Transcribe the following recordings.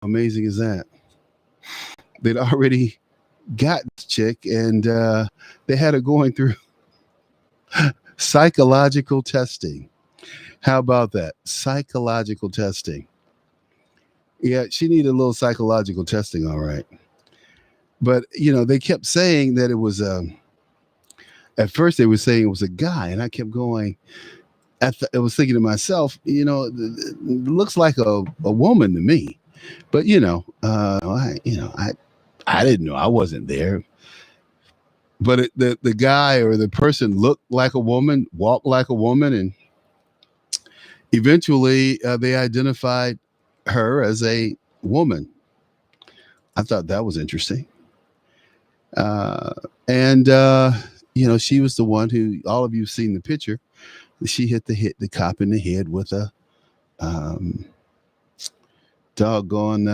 Amazing is that? They'd already got this chick, and they had her going through psychological testing. How about that? Psychological testing. Yeah, she needed a little psychological testing, all right. But they kept saying that it was. At first, they were saying it was a guy, and I kept going. I was thinking to myself, it looks like a woman to me. But I didn't know. I wasn't there. But the guy or the person looked like a woman, walked like a woman, and eventually they identified her as a woman. I thought that was interesting. Uh, and she was the one who all of you've seen the picture. She hit the cop in the head with a um, doggone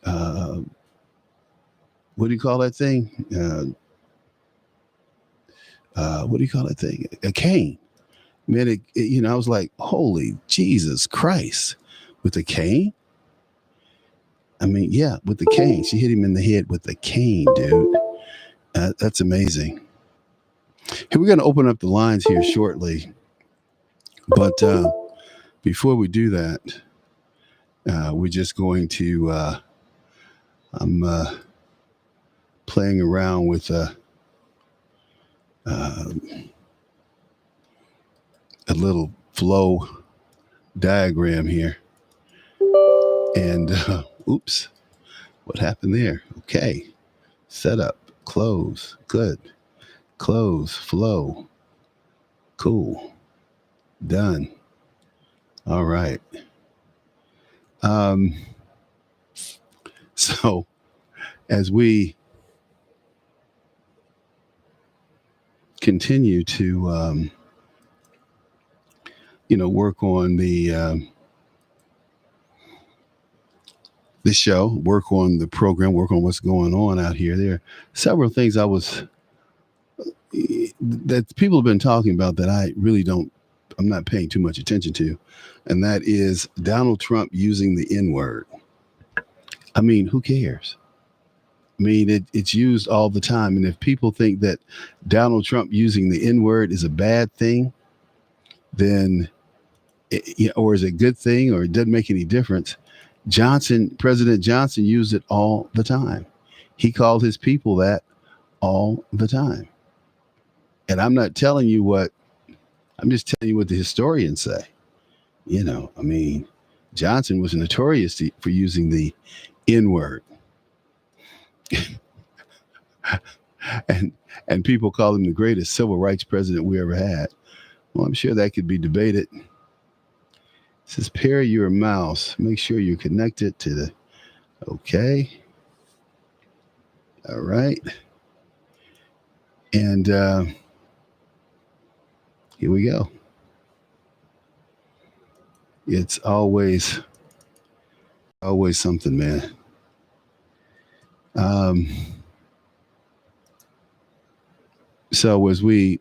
uh, what do you call that thing? What do you call that thing? A cane. Man, I was like, holy Jesus Christ, with the cane. I mean, yeah, with the cane. She hit him in the head with the cane, dude. That's amazing. Hey, we're going to open up the lines here shortly, but before we do that, we're just going to. I'm playing around with uh, a little flow diagram here, and oops, what happened there? Okay, setup, close, good, close, flow, cool, done. All right. Um, so as we continue to work on the show, work on the program, work on what's going on out here, there are several things that people have been talking about that I'm not paying too much attention to, and that is Donald Trump using the N-word. I mean, who cares? I mean, it's used all the time. And if people think that Donald Trump using the N word is a bad thing, then, or is a good thing, or it doesn't make any difference, President Johnson used it all the time. He called his people that all the time. And I'm not telling you I'm just telling you what the historians say. I mean, Johnson was notorious for using the N word. and and people call him the greatest civil rights president we ever had. Well, I'm sure that could be debated. It says pair your mouse. Make sure you're connected to the. Okay. All right. And here we go. It's always something, man. Um, so as we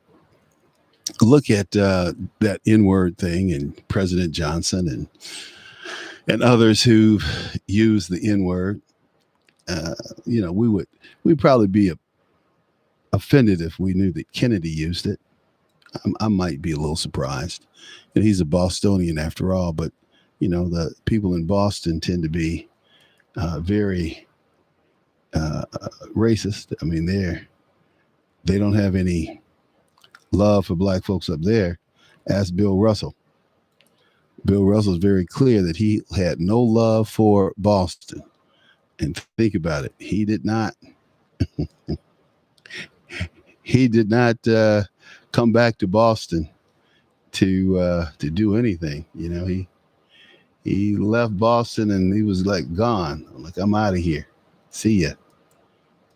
look at that N-word thing and President Johnson and others who use the N-word, we'd probably be offended if we knew that Kennedy used it. I might be a little surprised. And he's a Bostonian after all, but the people in Boston tend to be very racist. I mean, they don't have any love for black folks up there. Ask Bill Russell. Bill Russell's very clear that he had no love for Boston. And think about it. He did not. He did not come back to Boston to do anything. He left Boston and he was like gone. Like, I'm out of here. See ya.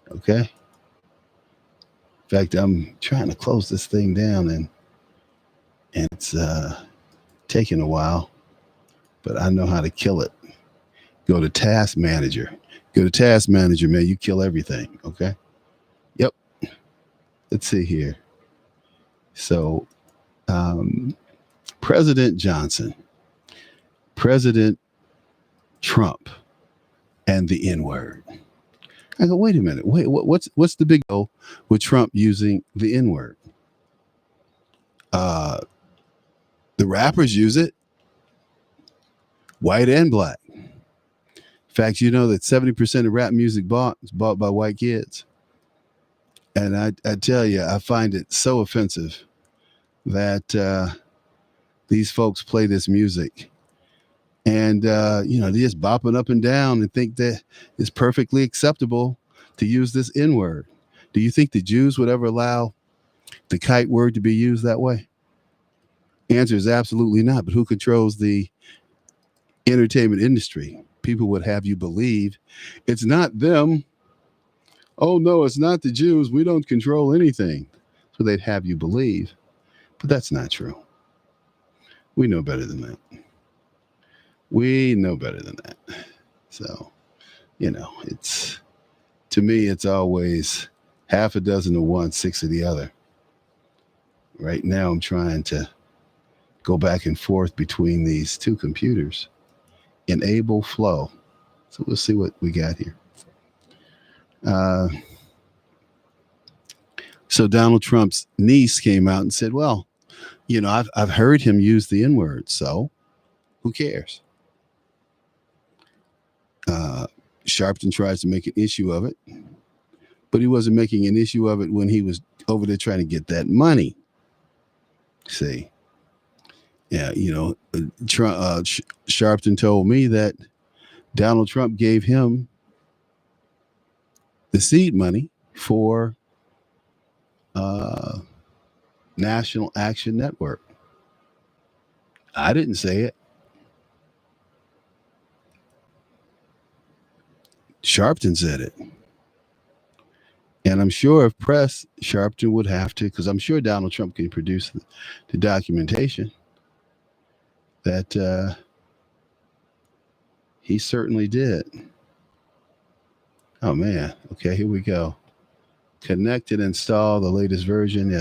Okay. In fact, I'm trying to close this thing down and it's taking a while, but I know how to kill it. Go to Task Manager. Go to Task Manager, man. You kill everything. Okay. Yep. Let's see here. So, President Johnson, President Trump and the N-word. I go, wait a minute. Wait, what's the big deal with Trump using the N-word? Uh, the rappers use it, white and black. In fact, you know that 70% of rap music is bought by white kids. And I tell you, I find it so offensive that these folks play this music. And, they just bopping up and down and think that it's perfectly acceptable to use this N-word. Do you think the Jews would ever allow the kite word to be used that way? Answer is absolutely not. But who controls the entertainment industry? People would have you believe it's not them. Oh, no, it's not the Jews. We don't control anything. So they'd have you believe. But that's not true. We know better than that. We know better than that. So, it's, to me, it's always half a dozen of one, six of the other. Right now, I'm trying to go back and forth between these two computers. Enable flow. So we'll see what we got here. So Donald Trump's niece came out and said, well, I've heard him use the N-word, so who cares? Sharpton tries to make an issue of it, but he wasn't making an issue of it when he was over there trying to get that money. See, yeah, Sharpton told me that Donald Trump gave him the seed money for National Action Network. I didn't say it. Sharpton said it. And I'm sure if press, Sharpton would have to, because I'm sure Donald Trump can produce the documentation that he certainly did. Oh, man. Okay, here we go. Connect and install the latest version.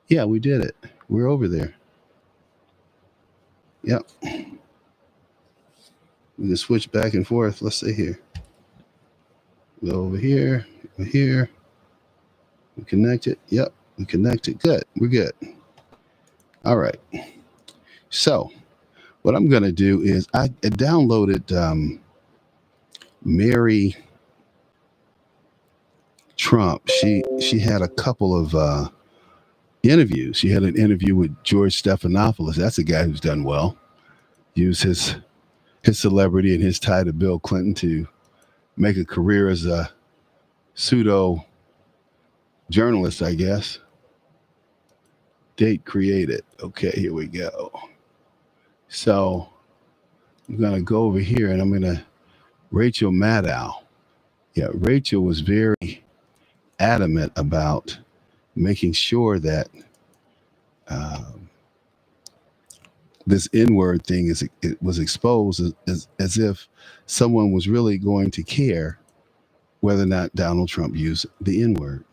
Yeah, we did it. We're over there. Yep. We can switch back and forth. Let's see here. Go over here. Over here. We connect it. Yep. We connect it. Good. We're good. All right. So what I'm going to do is I downloaded Mary Trump. She had a couple of interviews. She had an interview with George Stephanopoulos. That's a guy who's done well. Used his celebrity and his tie to Bill Clinton to make a career as a pseudo journalist, I guess. Date created. Okay, here we go. So I'm going to go over here and I'm going to Rachel Maddow. Yeah, Rachel was very adamant about making sure that this N-word thing it was exposed as if someone was really going to care whether or not Donald Trump used the N-word.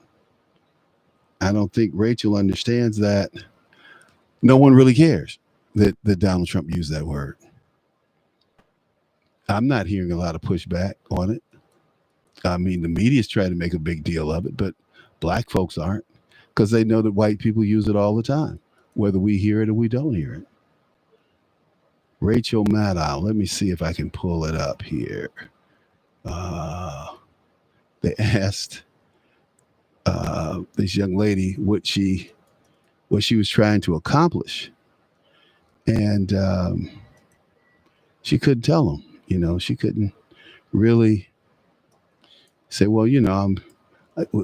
I don't think Rachel understands that no one really cares that Donald Trump used that word. I'm not hearing a lot of pushback on it. I mean, the media's trying to make a big deal of it, but black folks aren't, because they know that white people use it all the time, whether we hear it or we don't hear it. Rachel Maddow. Let me see if I can pull it up here. They asked this young lady what she was trying to accomplish, and she couldn't tell them. She couldn't really say, well,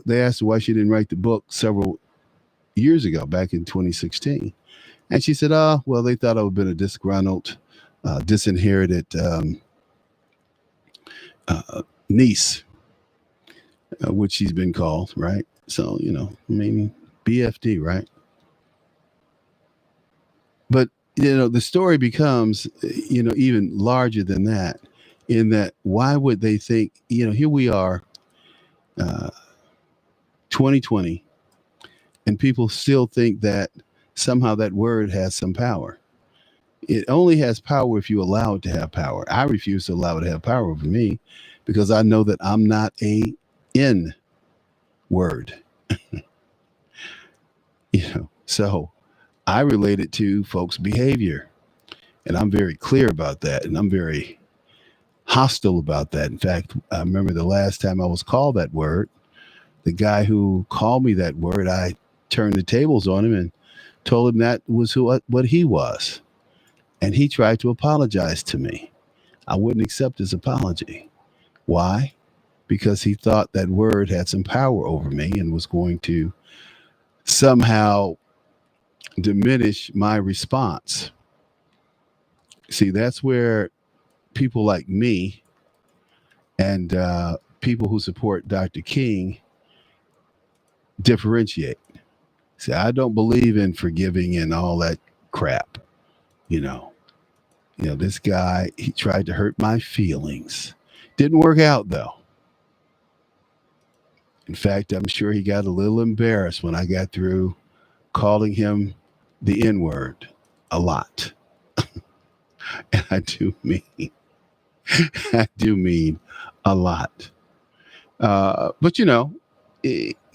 they asked her why she didn't write the book several years ago, back in 2016. And she said, well, they thought I would have been a disgruntled, disinherited niece, which she's been called, right? So, maybe BFD, right? But, the story becomes, even larger than that, in that why would they think, here we are, 2020, and people still think that somehow that word has some power. It only has power if you allow it to have power. I refuse to allow it to have power over me because I know that I'm not a N word, So I relate it to folks' behavior. And I'm very clear about that. And I'm very hostile about that. In fact, I remember the last time I was called that word, the guy who called me that word, I turned the tables on him and told him that was what he was. And he tried to apologize to me. I wouldn't accept his apology. Why? Because he thought that word had some power over me and was going to somehow diminish my response. See, that's where people like me and people who support Dr. King differentiate. See, I don't believe in forgiving and all that crap. You know, this guy, he tried to hurt my feelings. Didn't work out though. In fact, I'm sure he got a little embarrassed when I got through calling him the N word a lot. And I do mean, I do mean a lot. But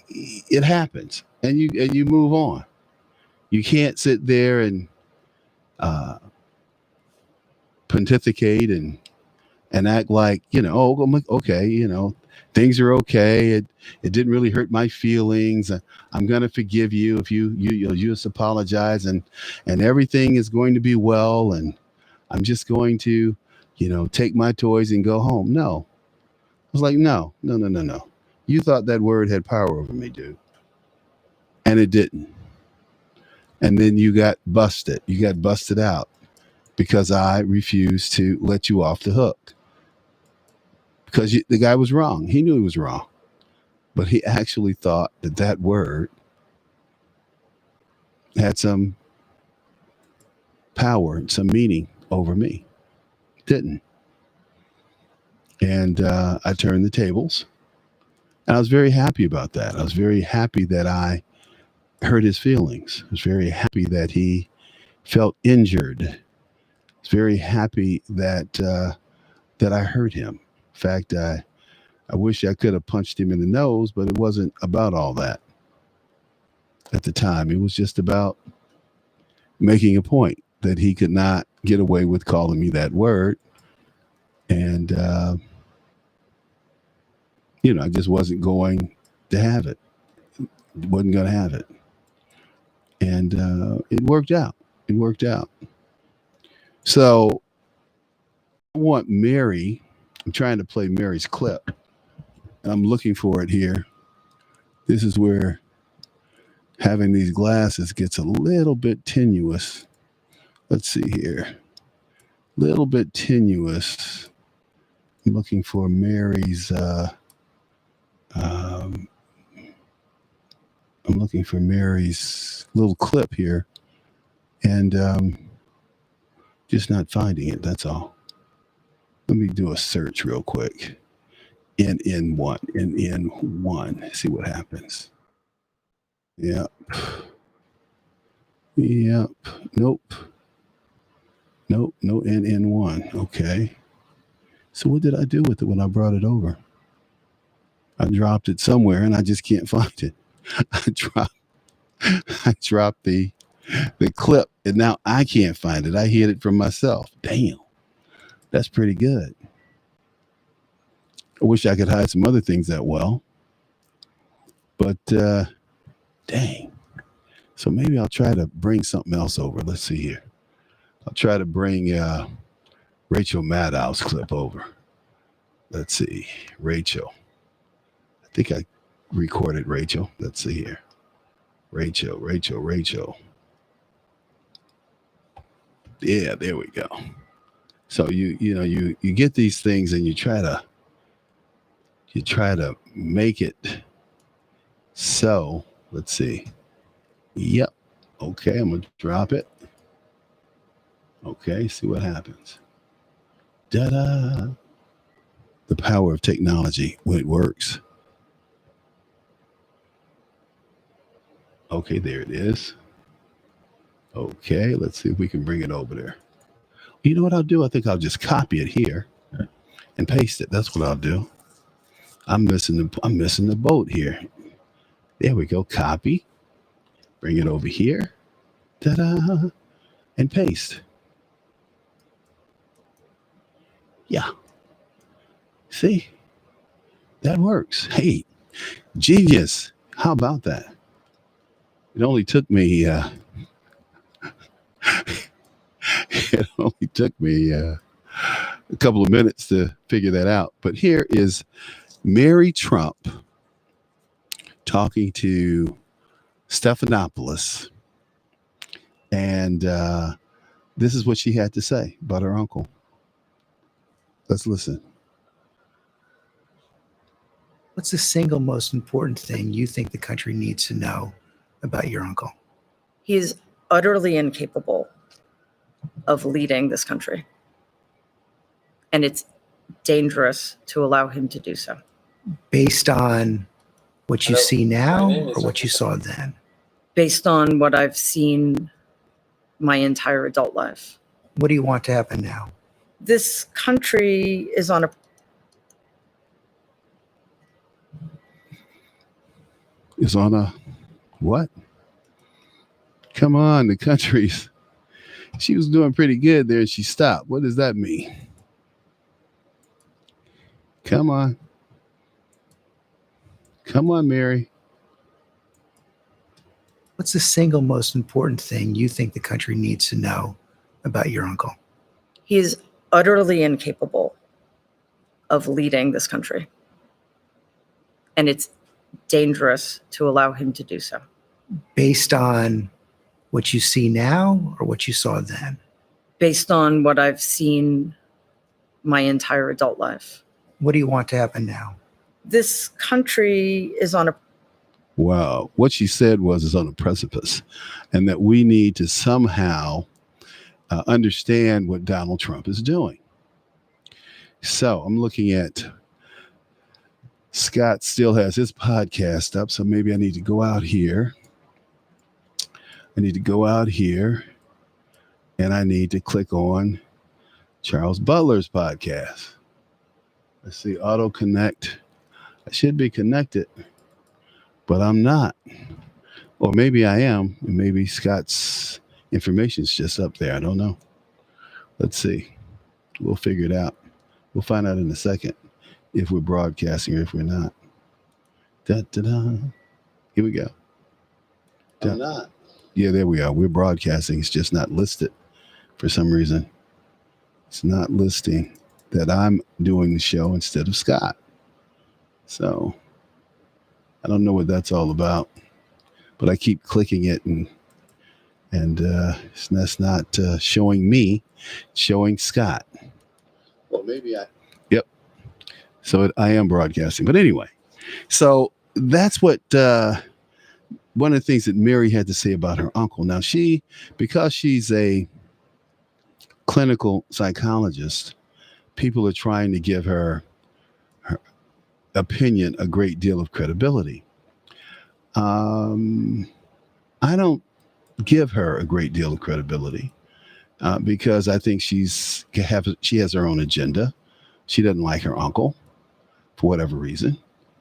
it happens, and you move on. You can't sit there and uh, pontificate and act like okay, things are okay. It didn't really hurt my feelings. I'm gonna forgive you if you just apologize, and everything is going to be well, and I'm just going to take my toys and go home. No, I was like, no, no, no, no, no. You thought that word had power over me, dude, and it didn't. And then you got busted. You got busted out because I refused to let you off the hook because the guy was wrong. He knew he was wrong, but he actually thought that word had some power and some meaning over me. It didn't. And I turned the tables, and I was very happy about that. I was very happy that I hurt his feelings. I was very happy that he felt injured. I was very happy that I hurt him. In fact, I wish I could have punched him in the nose, but it wasn't about all that at the time. It was just about making a point that he could not get away with calling me that word. And, I just wasn't going to have it. Wasn't going to have it. And it worked out. It worked out. So I want Mary. I'm trying to play Mary's clip. I'm looking for it here. This is where having these glasses gets a little bit tenuous. Let's see here. Little bit tenuous. I'm looking for Mary's. I'm looking for Mary's little clip here, and just not finding it. That's all. Let me do a search real quick. NN1. See what happens. Yep. Yep. Nope. Nope. No NN1. Okay. So what did I do with it when I brought it over? I dropped it somewhere and I just can't find it. I dropped the clip and now I can't find it. I hid it from myself. Damn. That's pretty good. I wish I could hide some other things that well. But dang. So maybe I'll try to bring something else over. Let's see here. I'll try to bring Rachel Maddow's clip over. Let's see. Rachel. I think I recorded Rachel. Let's see here. Rachel. Yeah, there we go. So you get these things and you try to make it so. Let's see. Yep. Okay, I'm gonna drop it. Okay, see what happens. Da-da. The power of technology when it works. Okay, there it is. Okay, let's see if we can bring it over there. You know what I'll do? I think I'll just copy it here and paste it. That's what I'll do. I'm missing the boat here. There we go. Copy. Bring it over here. Ta-da. And paste. Yeah. See? That works. Hey, genius. How about that? It only took me it only took me a couple of minutes to figure that out. But here is Mary Trump talking to Stephanopoulos, and this is what she had to say about her uncle. Let's listen. What's the single most important thing you think the country needs to know about your uncle? He's utterly incapable of leading this country. And it's dangerous to allow him to do so. Based on what you see now or what you saw then? Based on what I've seen my entire adult life. What do you want to happen now? This country is on a What? Come on, the country's. She was doing pretty good there and she stopped. What does that mean? Come on. Come on, Mary. What's the single most important thing you think the country needs to know about your uncle? He's utterly incapable of leading this country. And it's dangerous to allow him to do so. Based on what you see now or what you saw then? Based on what I've seen my entire adult life. What do you want to happen now? This country is on a... Wow. What she said was is on a precipice, and that we need to somehow understand what Donald Trump is doing. So I'm looking at Scott still has his podcast up, so maybe I need to go out here. And I need to click on Charles Butler's podcast. Let's see, auto connect. I should be connected, but I'm not. Or maybe I am. And maybe Scott's information is just up there. I don't know. Let's see. We'll figure it out. We'll find out in a second if we're broadcasting or if we're not. Da-da-da. Here we go. I'm not. Yeah, there we are. We're broadcasting. It's just not listed for some reason. It's not listing that I'm doing the show instead of Scott. So I don't know what that's all about, but I keep clicking it and that's not showing me, showing Scott. Well, maybe yep. So I am broadcasting, but anyway, so that's what, one of the things that Mary had to say about her uncle. Now because she's a clinical psychologist, people are trying to give her opinion a great deal of credibility. I don't give her a great deal of credibility because I think she has her own agenda. She doesn't like her uncle for whatever reason,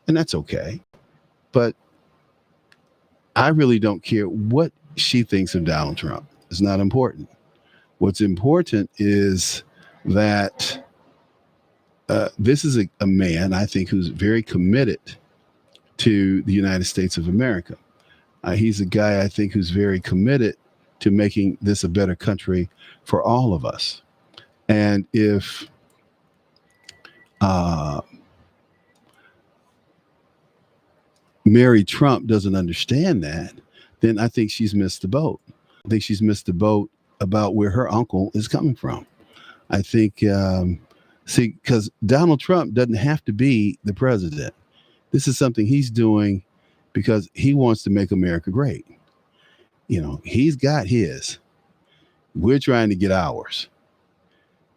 and that's okay. But I really don't care what she thinks of Donald Trump. It's not important. What's important is that this is a man, I think, who's very committed to the United States of America. He's a guy, I think, who's very committed to making this a better country for all of us. And if Mary Trump doesn't understand that, then I think she's missed the boat. I think she's missed the boat about where her uncle is coming from. I think, because Donald Trump doesn't have to be the president. This is something he's doing because he wants to make America great. You know, he's got his. We're trying to get ours.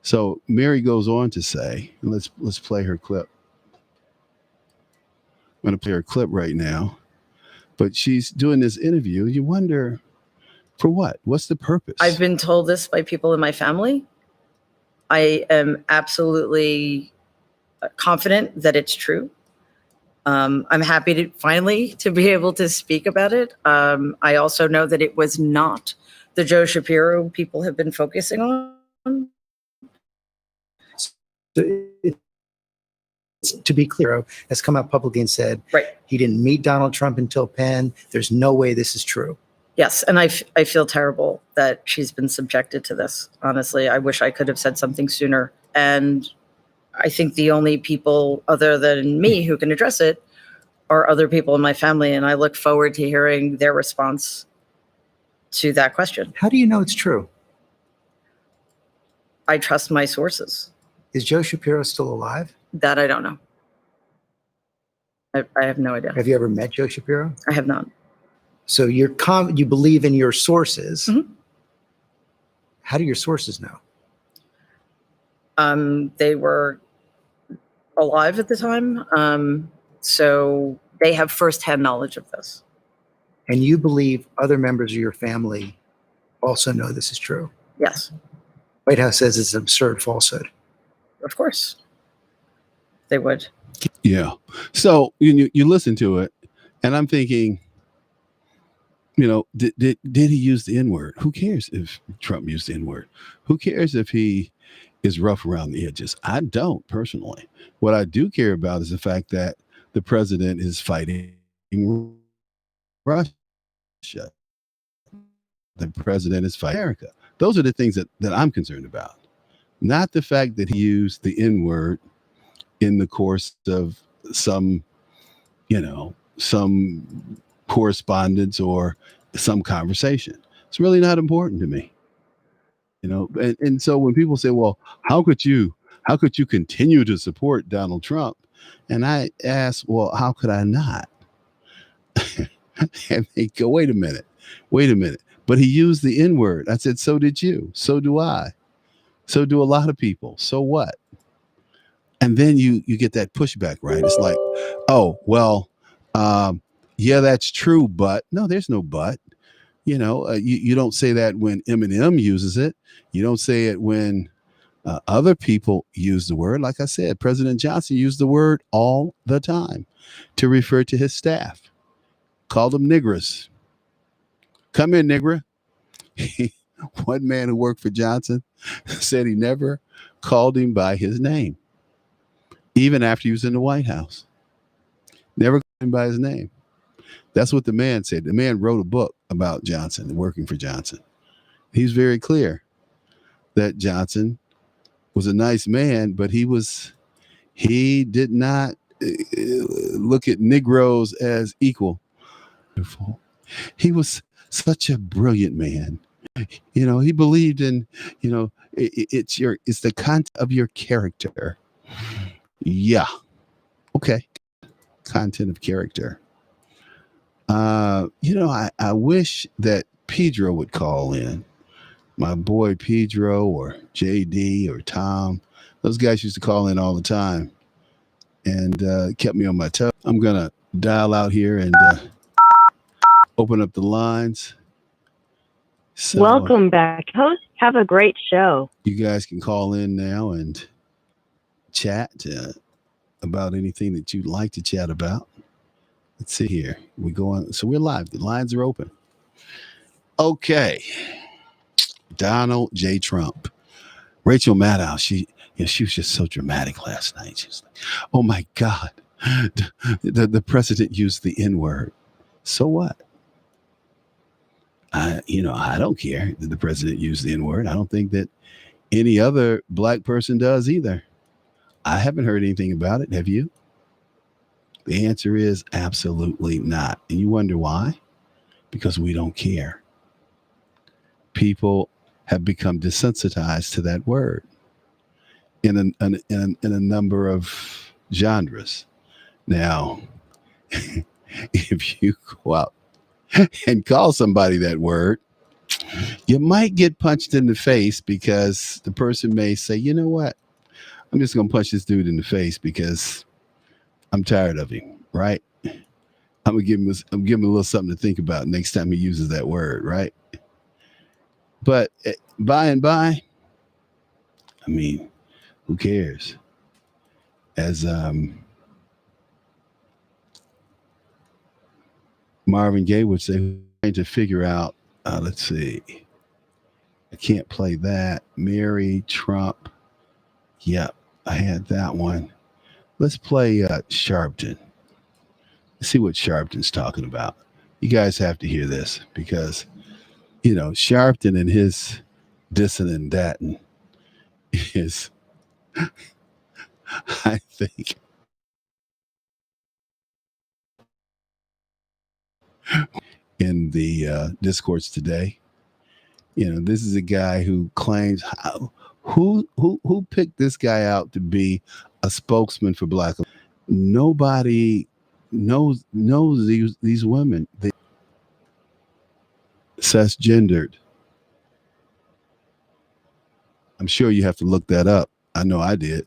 So Mary goes on to say, and let's play her clip. I'm going to play her clip right now. But she's doing this interview. You wonder, for what? What's the purpose? I've been told this by people in my family. I am absolutely confident that it's true. I'm happy to finally to be able to speak about it. I also know that it was not the Joe Shapiro people have been focusing on. So to be clear, has come out publicly and said Right. he didn't meet Donald Trump until Penn. There's no way this is true. Yes, and I feel terrible that she's been subjected to this. Honestly, I wish I could have said something sooner. And I think the only people other than me who can address it are other people in my family, and I look forward to hearing their response to that question. How do you know it's true? I trust my sources. Is Joe Shapiro still alive? That I don't know. I have no idea. Have you ever met Joe Shapiro? I have not. So you believe in your sources. Mhm. How do your sources know? They were alive at the time, so they have firsthand knowledge of this. And you believe other members of your family also know this is true? Yes, White House says it's an absurd falsehood. of course. They would. Yeah. So you listen to it, and I'm thinking, did he use the N-word? Who cares if Trump used the N-word? Who cares if he is rough around the edges? I don't personally. What I do care about is the fact that the president is fighting Russia. The president is fighting America. Those are the things that I'm concerned about. Not the fact that he used the N-word in the course of some correspondence or some conversation. It's really not important to me. And so when people say, well, how could you continue to support Donald Trump? And I ask, well, how could I not? And they go, wait a minute. But he used the N-word. I said, so did you. So do I. So do a lot of people. So what? And then you get that pushback, right? It's like, oh, well, yeah, that's true. But no, there's no but. You don't say that when Eminem uses it. You don't say it when other people use the word. Like I said, President Johnson used the word all the time to refer to his staff. Called them niggers. Come in, nigger. One man who worked for Johnson said he never called him by his name, even after he was in the White House. Never called him by his name. That's what the man said. The man wrote a book about Johnson and working for Johnson. He's very clear that Johnson was a nice man, but he did not look at Negroes as equal. He was such a brilliant man. He believed in, it's the content of your character. Yeah. Okay. Content of character. I wish that Pedro would call in. My boy Pedro or JD or Tom. Those guys used to call in all the time and kept me on my toes. I'm going to dial out here and open up the lines. So, welcome back, host. Have a great show. You guys can call in now and chat about anything that you'd like to chat about. Let's see here. We go on. So we're live. The lines are open. Okay. Donald J. Trump. Rachel Maddow. She was just so dramatic last night. She was like, oh my God. The president used the N-word. So what? I don't care that the president used the N-word. I don't think that any other black person does either. I haven't heard anything about it. Have you? The answer is absolutely not. And you wonder why? Because we don't care. People have become desensitized to that word in a number of genres. Now, if you go out and call somebody that word, you might get punched in the face because the person may say, you know what? I'm just going to punch this dude in the face because I'm tired of him, right? I'm giving him a little something to think about next time he uses that word, right? But by and by, I mean, who cares? As Marvin Gaye would say, trying to figure out, let's see, I can't play that. Mary Trump. Yep, I had that one. Let's play Sharpton. Let's see what Sharpton's talking about. You guys have to hear this because, Sharpton and his dissonant datin is, I think, in the discourse today. This is a guy who claims who picked this guy out to be a spokesman for black. Nobody knows these women. They cisgendered. I'm sure you have to look that up. I know I did.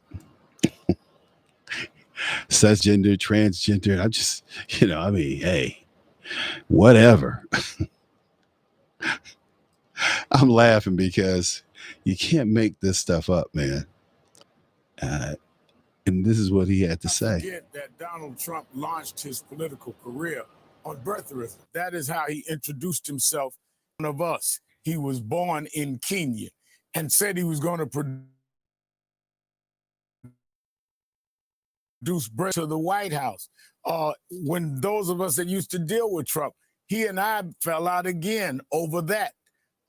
Cisgender, transgender. I'm just, hey, whatever. I'm laughing because you can't make this stuff up, man. And this is what he had to say. Forget that Donald Trump launched his political career on birtherism. That is how he introduced himself. One of us. He was born in Kenya and said he was going to produce bread to the White House. When those of us that used to deal with Trump, he and I fell out again over that.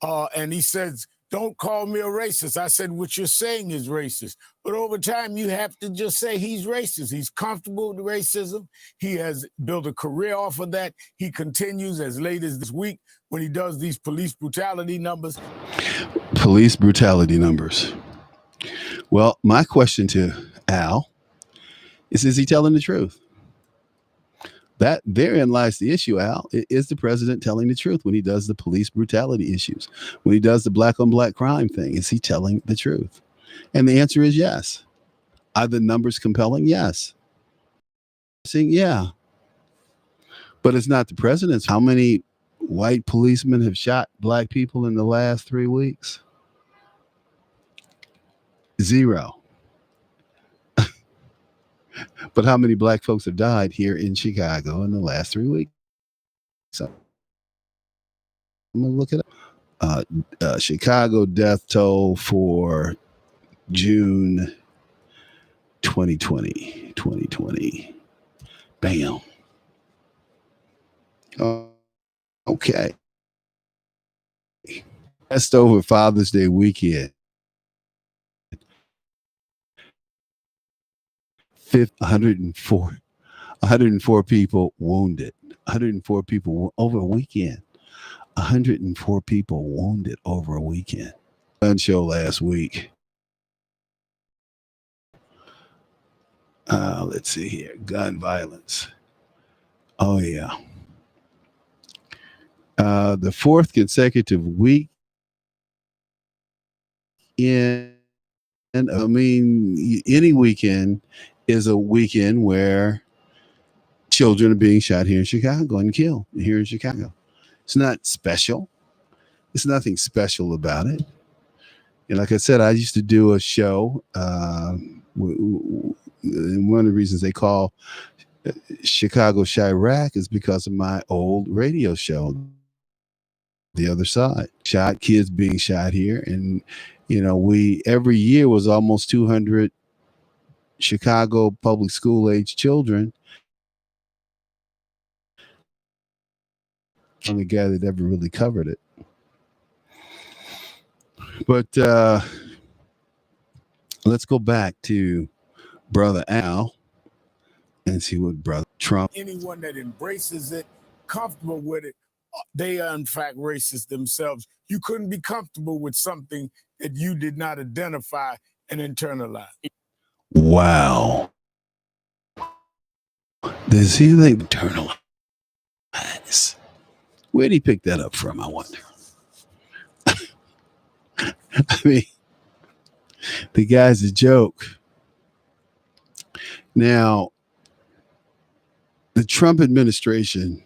And he says, don't call me a racist. I said, what you're saying is racist. But over time, you have to just say he's racist. He's comfortable with racism. He has built a career off of that. He continues as late as this week when he does these police brutality numbers. Police brutality numbers. Well, my question to Al is he telling the truth? That therein lies the issue, Al. Is the president telling the truth when he does the police brutality issues? When he does the black on black crime thing, is he telling the truth? And the answer is yes. Are the numbers compelling? Yes. Yeah. But it's not the president's. How many white policemen have shot black people in the last 3 weeks? 0. But how many black folks have died here in Chicago in the last 3 weeks? So I'm going to look it up. Chicago death toll for June 2020. Bam. Okay. Just over Father's Day weekend. 104 people wounded. 104 people over a weekend. 104 people wounded over a weekend. Gun show last week. Let's see here. Gun violence. Oh, yeah. The 4th consecutive week any weekend is a weekend where children are being shot here in Chicago and killed here in Chicago. It's not special. There's nothing special about it. And like I said, I used to do a show. And one of the reasons they call Chicago Chirac is because of my old radio show, The Other Side. Kids being shot here. And, every year was almost 200 Chicago public school age children. I'm the guy that ever really covered it. But let's go back to Brother Al and see what Brother Trump. Anyone that embraces it, comfortable with it, they are in fact racist themselves. You couldn't be comfortable with something that you did not identify and internalize. Wow. Does he think internalize? Where'd he pick that up from, I wonder? I mean, the guy's a joke. Now, the Trump administration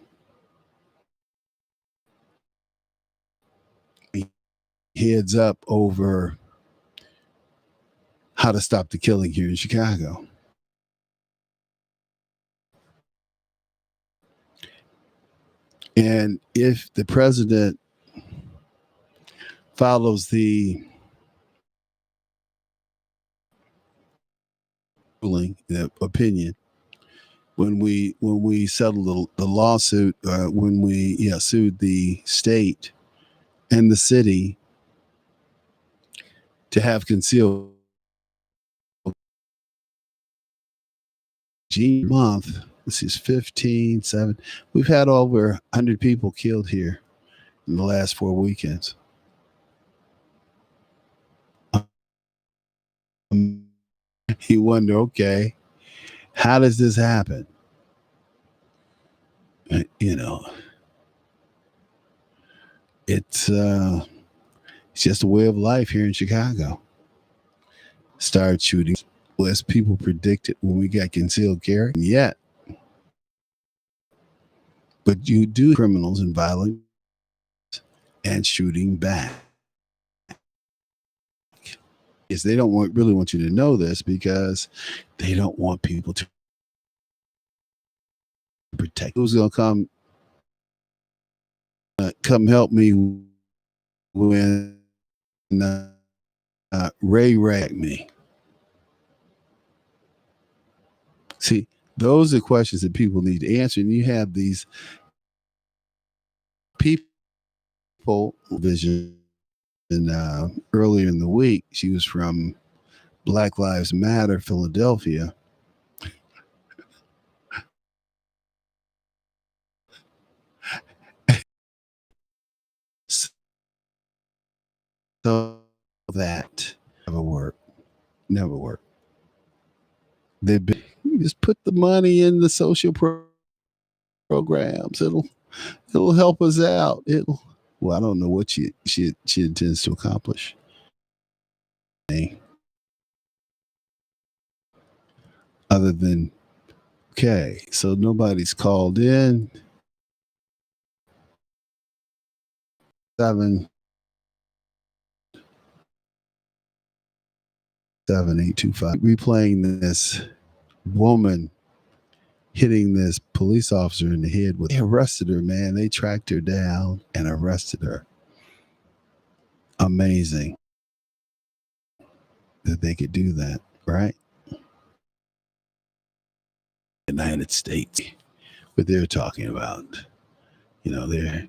heads up over how to stop the killing here in Chicago. And if the president follows the ruling, the opinion, when we settled the lawsuit, when we sued the state and the city to have concealed month. This is 15, 7. We've had over 100 people killed here in the last 4 weekends. You wonder, okay, how does this happen? You know, it's just a way of life here in Chicago. Started shooting as people predicted when we got concealed carry. Yet, but you do criminals and violence and shooting back. Is they don't really want you to know this because they don't want people to protect. Who's gonna come help me when Ray ragged me? See, those are questions that people need to answer, and you have these people vision. And earlier in the week, she was from Black Lives Matter, Philadelphia. So that never work. They've been, just put the money in the social programs. It'll help us out. Well, I don't know what she intends to accomplish. Other than, okay, so nobody's called in. 77825 replaying this woman hitting this police officer in the head. They arrested her, man. They tracked her down and arrested her. Amazing that they could do that, right? United States, but they're talking about, they're